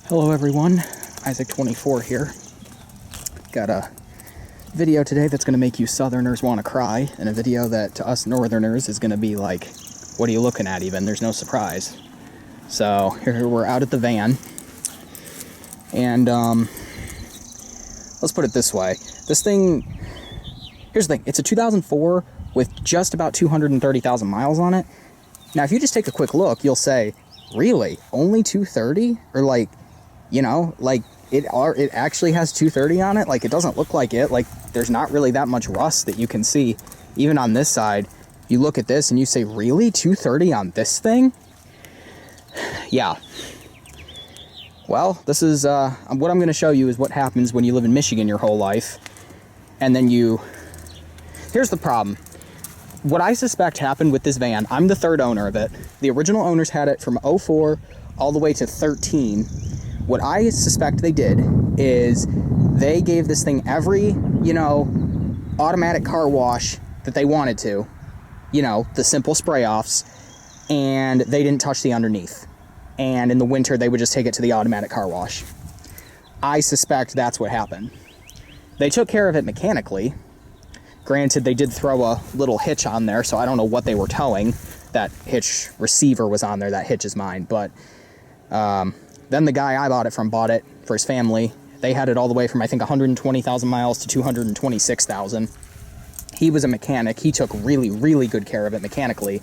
Hello everyone, Isaac24 here. Got a video today that's going to make you southerners want to cry, and a video that to us northerners is going to be like, what are you looking at even? There's no surprise. So here we're out at the van, and let's put it this way. This thing, here's the thing, it's a 2004 with just about 230,000 miles on it. Now if you just take a quick look, you'll say, really? Only 230? Or like, you know, like it actually has 230 on it. Like, it doesn't look like it. Like, there's not really that much rust that you can see even on this side. You look at this and you say, really? 230 on this thing? Yeah. Well, this is what I'm going to show you is what happens when you live in Michigan your whole life. And then here's the problem. What I suspect happened with this van, I'm the third owner of it. The original owners had it from 04 all the way to 13. What I suspect they did is they gave this thing every, automatic car wash that they wanted to, the simple spray offs, and they didn't touch the underneath. And in the winter, they would just take it to the automatic car wash. I suspect that's what happened. They took care of it mechanically. Granted, they did throw a little hitch on there, so I don't know what they were towing. That hitch receiver was on there. That hitch is mine, but then the guy I bought it from bought it for his family. They had it all the way from, I think, 120,000 miles to 226,000. He was a mechanic. He took really, really good care of it mechanically.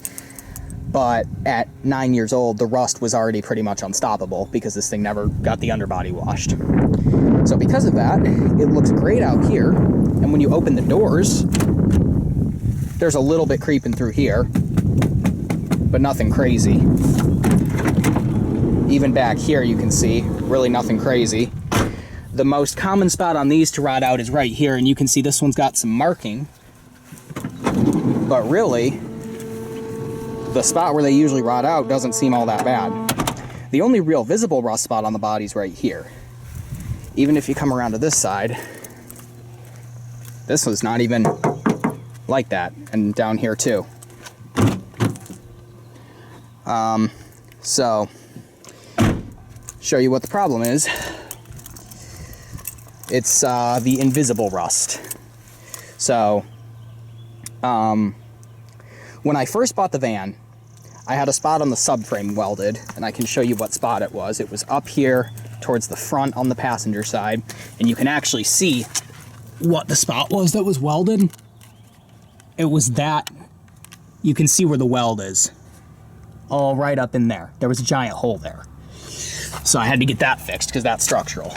But at 9 years old, the rust was already pretty much unstoppable because this thing never got the underbody washed. So because of that, it looks great out here. And when you open the doors, there's a little bit creeping through here, but nothing crazy. Even back here you can see, really nothing crazy. The most common spot on these to rot out is right here, and you can see this one's got some marking. But really, the spot where they usually rot out doesn't seem all that bad. The only real visible rust spot on the body's right here. Even if you come around to this side, this was not even like that, and down here too. So, show you what the problem is. It's the invisible rust. So, when I first bought the van, I had a spot on the subframe welded, and I can show you what spot it was. It was up here towards the front on the passenger side, and you can actually see what the spot was that was welded. It was that, you can see where the weld is. All right up in there. There was a giant hole there. So I had to get that fixed because that's structural.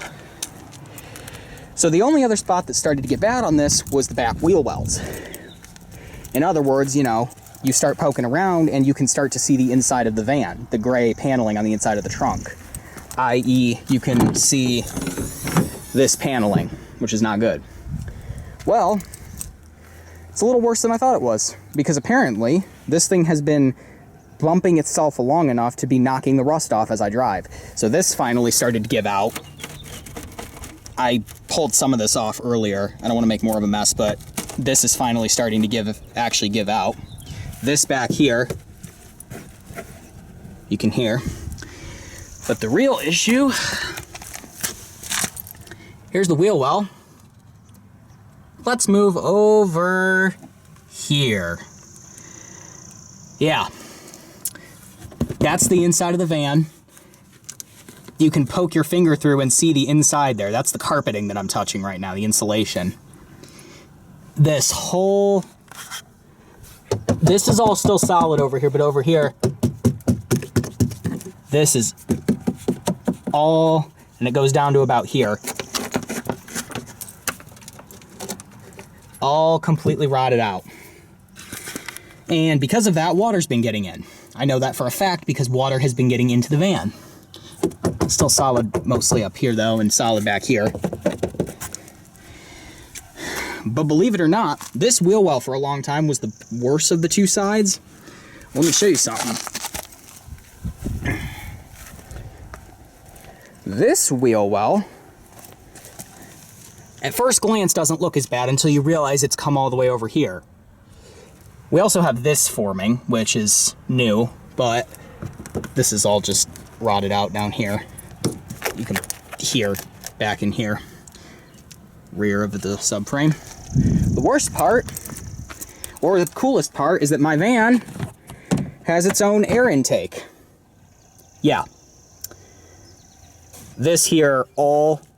So the only other spot that started to get bad on this was the back wheel wells. In other words, you start poking around and you can start to see the inside of the van, the gray paneling on the inside of the trunk. i.e., you can see this paneling, which is not good. Well, it's a little worse than I thought it was, because apparently this thing has been bumping itself along enough to be knocking the rust off as I drive. So this finally started to give out. I pulled some of this off earlier. I don't want to make more of a mess, but this is finally starting to actually give out. This back here, you can hear. But the real issue, here's the wheel well. Let's move over here. Yeah. That's the inside of the van. You can poke your finger through and see the inside there. That's the carpeting that I'm touching right now, the insulation. This is all still solid over here, but over here, this is all, and it goes down to about here. All completely rotted out. And because of that, water's been getting in. I know that for a fact because water has been getting into the van. It's still solid mostly up here though, and solid back here. But believe it or not, this wheel well for a long time was the worst of the two sides. Let me show you something. This wheel well, at first glance, doesn't look as bad until you realize it's come all the way over here. We also have this forming, which is new, but this is all just rotted out down here. you can hear back in here, rear of the subframe. The worst part, or the coolest part, is that my van has its own air intake. Yeah. This here,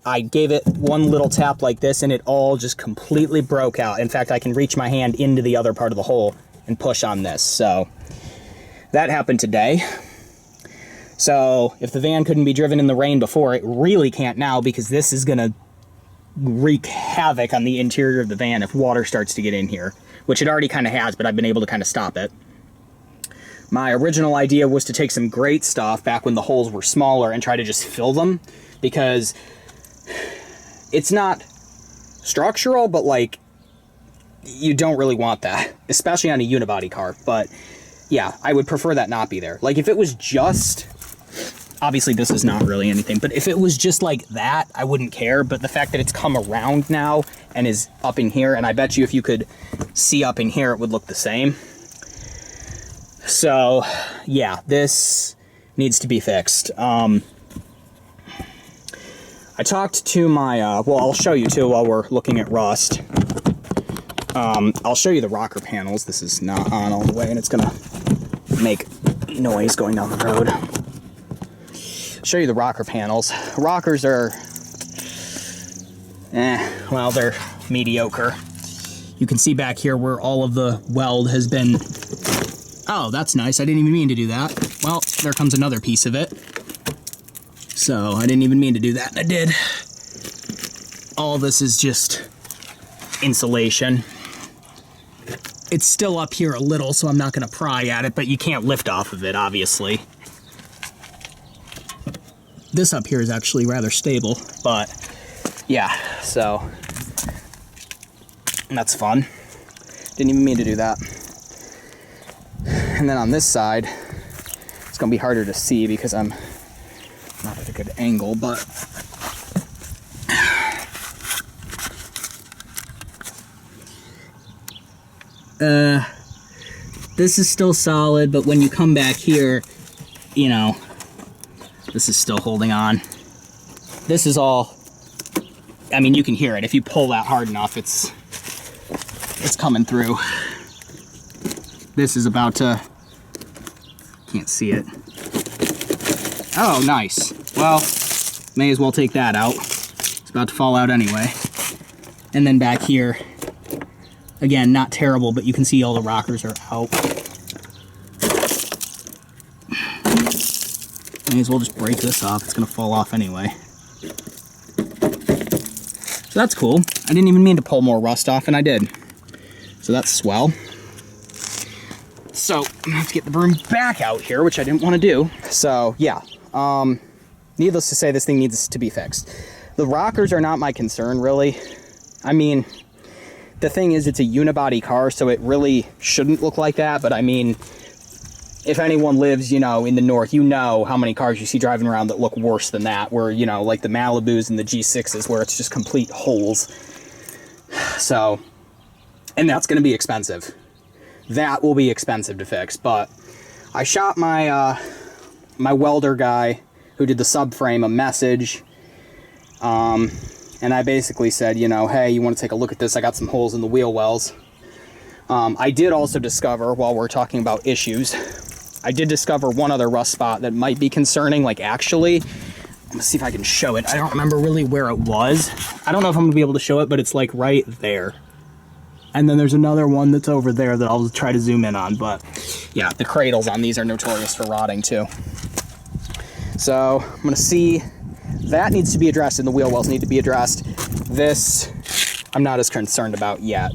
I gave it one little tap like this and it all just completely broke out. In fact, I can reach my hand into the other part of the hole and push on this. So that happened today. So if the van couldn't be driven in the rain before, it really can't now, because this is gonna wreak havoc on the interior of the van if water starts to get in here, which it already kind of has, but I've been able to kind of stop it. My original idea was to take some grate stuff back when the holes were smaller and try to just fill them, because it's not structural, but like, you don't really want that, especially on a unibody car. But yeah, I would prefer that not be there. Like if it was just, obviously this is not really anything, but if it was just like that, I wouldn't care. But the fact that it's come around now and is up in here, and I bet you if you could see up in here, it would look the same. So yeah, this needs to be fixed. I talked to my, well, I'll show you too while we're looking at rust. I'll show you the rocker panels. This is not on all the way, and it's gonna make noise going down the road. Show you the rocker panels. Rockers are, well, they're mediocre. You can see back here where all of the weld has been. Oh, that's nice. I didn't even mean to do that. Well, there comes another piece of it. So I didn't even mean to do that, and I did. All this is just insulation. It's still up here a little, so I'm not going to pry at it, but you can't lift off of it, obviously. This up here is actually rather stable, but yeah, so that's fun. Didn't even mean to do that. And then on this side, it's going to be harder to see because I'm not at a good angle, but this is still solid, but when you come back here, you know, this is still holding on. This is all, I mean, you can hear it. If you pull that hard enough, it's coming through. This is about to, can't see it. Oh, nice. Well, may as well take that out. It's about to fall out anyway. And then back here, again, not terrible, but you can see all the rockers are out. May as well just break this off. It's gonna fall off anyway. So that's cool. I didn't even mean to pull more rust off, and I did. So that's swell. So I'm gonna have to get the broom back out here, which I didn't want to do. So yeah, needless to say, this thing needs to be fixed. The rockers are not my concern, really. I mean, the thing is, it's a unibody car, so it really shouldn't look like that. But I mean, if anyone lives, you know, in the north, you know how many cars you see driving around that look worse than that, where, you know, like the Malibus and the G6s, where it's just complete holes. So, and that's going to be expensive. That will be expensive to fix. But I shot my my welder guy who did the subframe a message, and I basically said, you know, hey, you want to take a look at this? I got some holes in the wheel wells. I did also discover, while we're talking about issues, I did discover one other rust spot that might be concerning. Like, actually, I'm gonna see if I can show it. I don't remember really where it was. I don't know if I'm gonna be able to show it, but it's like right there. And then there's another one that's over there that I'll try to zoom in on. But yeah, the cradles on these are notorious for rotting too. So I'm gonna see, that needs to be addressed, and the wheel wells need to be addressed. This I'm not as concerned about yet,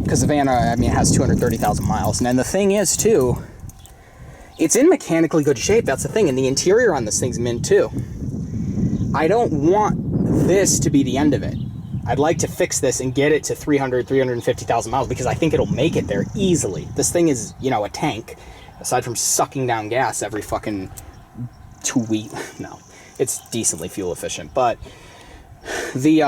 because the van, I mean, it has 230,000 miles. And then the thing is too, it's in mechanically good shape. That's the thing. And the interior on this thing's mint too. I don't want this to be the end of it. I'd like to fix this and get it to 350,000 miles, because I think it'll make it there easily. This thing is, you know, a tank, aside from sucking down gas every fucking 2 weeks. No, it's decently fuel efficient. But the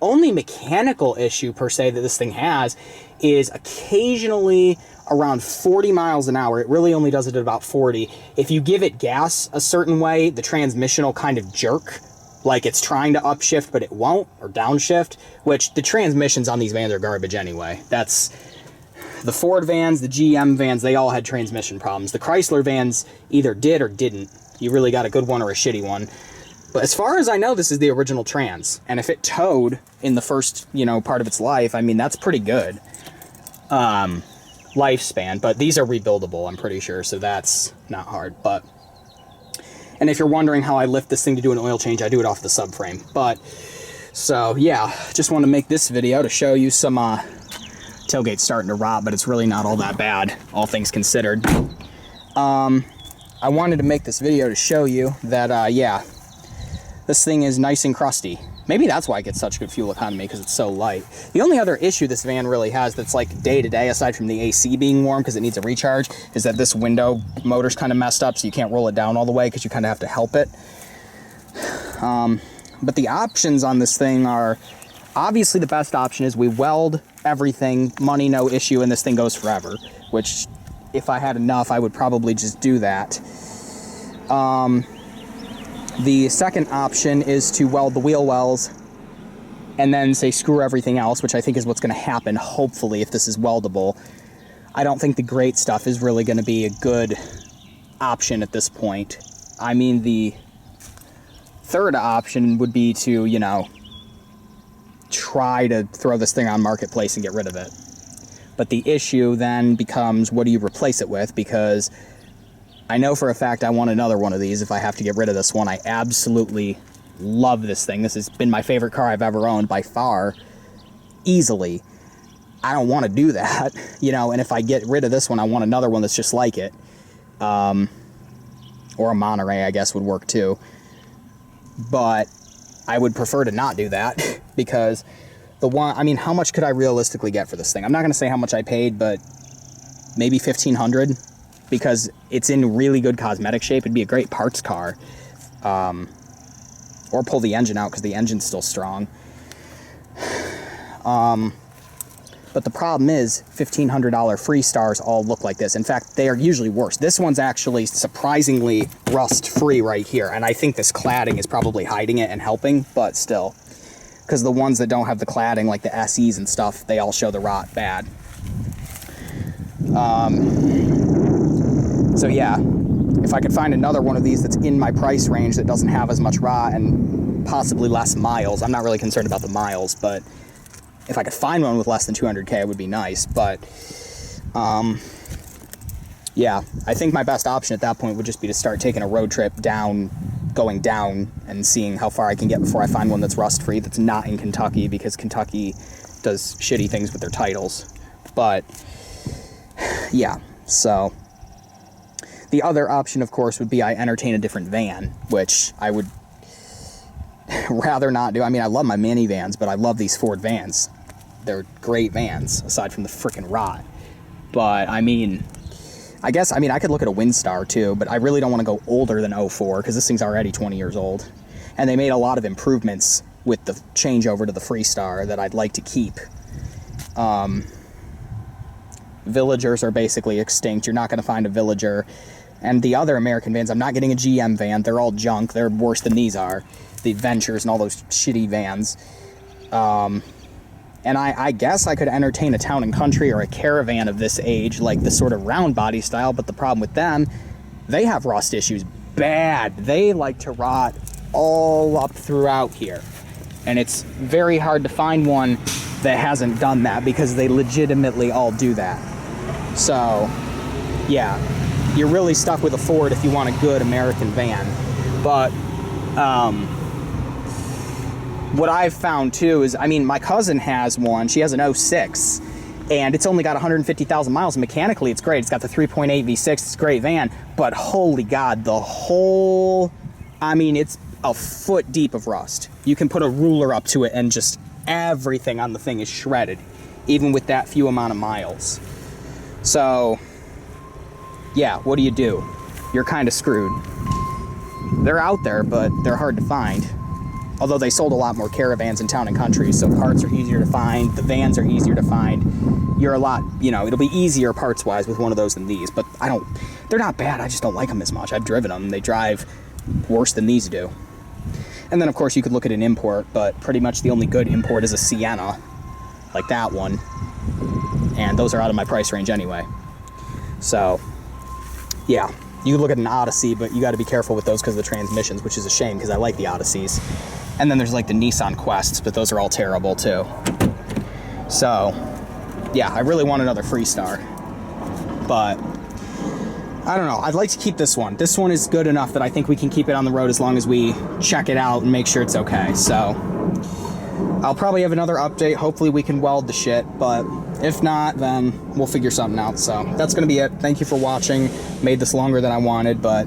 only mechanical issue per se that this thing has is occasionally around 40 miles an hour. It really only does it at about 40. If you give it gas a certain way, the transmission will kind of jerk, like it's trying to upshift, but it won't, or downshift, which the transmissions on these vans are garbage anyway. That's the Ford vans, the GM vans, they all had transmission problems. The Chrysler vans either did or didn't. You really got a good one or a shitty one. But as far as I know, this is the original trans. And if it towed in the first, part of its life, I mean, that's pretty good. Lifespan. But these are rebuildable, I'm pretty sure. So that's not hard. And if you're wondering how I lift this thing to do an oil change, I do it off the subframe. So yeah, just want to make this video to show you some tailgate starting to rot, but it's really not all that bad, all things considered. I wanted to make this video to show you that, yeah, this thing is nice and crusty. Maybe that's why it gets such good fuel economy, because it's so light. The only other issue this van really has that's like day-to-day, aside from the AC being warm because it needs a recharge, is that this window motor's kind of messed up, so you can't roll it down all the way because you kind of have to help it. But the options on this thing are, obviously the best option is we weld everything, money no issue, and this thing goes forever, which if I had enough, I would probably just do that. The second option is to weld the wheel wells and then say screw everything else, which I think is what's going to happen, hopefully, if this is weldable. I don't think the grate stuff is really going to be a good option at this point. I mean, the third option would be to, try to throw this thing on Marketplace and get rid of it. But the issue then becomes, what do you replace it with? Because I know for a fact I want another one of these if I have to get rid of this one. I absolutely love this thing. This has been my favorite car I've ever owned by far, easily. I don't want to do that, and if I get rid of this one, I want another one that's just like it. Or a Monterey, I guess, would work too. But I would prefer to not do that because how much could I realistically get for this thing? I'm not going to say how much I paid, but maybe $1,500. Because it's in really good cosmetic shape. It'd be a great parts car. Or pull the engine out because the engine's still strong. But the problem is $1,500 Freestars all look like this. In fact, they are usually worse. This one's actually surprisingly rust-free right here. And I think this cladding is probably hiding it and helping, but still. Because the ones that don't have the cladding, like the SEs and stuff, they all show the rot bad. So yeah, if I could find another one of these that's in my price range that doesn't have as much rot and possibly less miles, I'm not really concerned about the miles, but if I could find one with less than 200K, it would be nice. But yeah, I think my best option at that point would just be to start taking a road trip going down and seeing how far I can get before I find one that's rust-free, that's not in Kentucky, because Kentucky does shitty things with their titles. But yeah, so the other option, of course, would be I entertain a different van, which I would rather not do. I mean, I love my minivans, but I love these Ford vans. They're great vans, aside from the frickin' rot. But, I guess I could look at a Windstar, too, but I really don't want to go older than 04, because this thing's already 20 years old. And they made a lot of improvements with the changeover to the Freestar that I'd like to keep. Villagers are basically extinct. You're not going to find a Villager. And the other American vans, I'm not getting a GM van. They're all junk. They're worse than these are. The Adventures and all those shitty vans. And I guess I could entertain a Town & Country or a Caravan of this age, like the sort of round body style, but the problem with them, they have rust issues bad. They like to rot all up throughout here. And it's very hard to find one that hasn't done that, because they legitimately all do that. So, yeah, you're really stuck with a Ford if you want a good American van. But what I've found too is, my cousin has one. She has an 06, and it's only got 150,000 miles. Mechanically, it's great. It's got the 3.8 V6. It's a great van. But holy God, the whole, it's a foot deep of rust. You can put a ruler up to it and just everything on the thing is shredded, even with that few amount of miles. So, yeah, what do? You're kind of screwed. They're out there, but they're hard to find. Although they sold a lot more caravans in Town and Country, so parts are easier to find, the vans are easier to find. You're a lot, you know, it'll be easier parts-wise with one of those than these, but they're not bad, I just don't like them as much. I've driven them, they drive worse than these do. And then, of course, you could look at an import, but pretty much the only good import is a Sienna, like that one. And those are out of my price range anyway. So, yeah. You could look at an Odyssey, but you got to be careful with those because of the transmissions, which is a shame because I like the Odysseys. And then there's like the Nissan Quests, but those are all terrible too. So, yeah, I really want another Freestar. But, I don't know. I'd like to keep this one. This one is good enough that I think we can keep it on the road as long as we check it out and make sure it's okay. So, I'll probably have another update. Hopefully we can weld the shit, but if not, then we'll figure something out. So that's going to be it. Thank you for watching. Made this longer than I wanted, but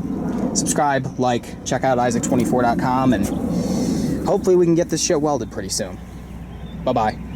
subscribe, like, check out isaac24.com, and hopefully we can get this shit welded pretty soon. Bye-bye.